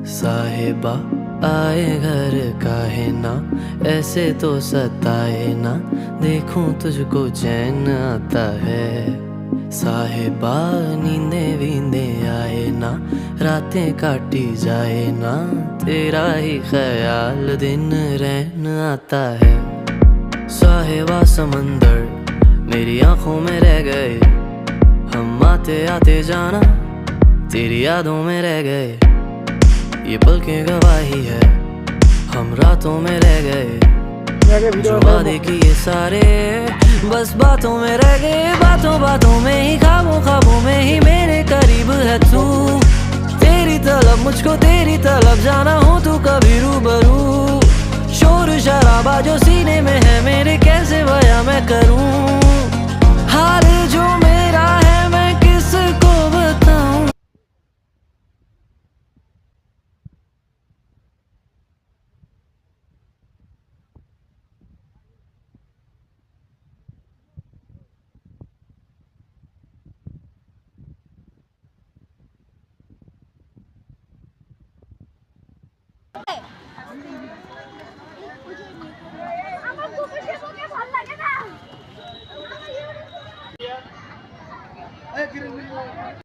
साहिबा आए घर काहे ना, ऐसे तो सताए ना, देखूं तुझको चैन आता है। साहिबा नींदे वींदे आए ना, रातें काटी जाए ना, तेरा ही ख्याल दिन रहन आता है। साहिबा समंदर मेरी आंखों में रह गए, हम आते आते जाना तेरी यादों में रह गए। ये पल की गवाही है, हम रातों में रह गए, जो वादे किए सारे बस बातों में रह गए। बातों बातों में ही, ख्वाबों ख्वाबों में ही मेरे करीब है तू। तेरी तलब मुझको तेरी तलब, जाना हो तू कभी रूबरू। शोर शराबा जो सीने में है मेरे, कैसे बयां मैं करूं हाल जो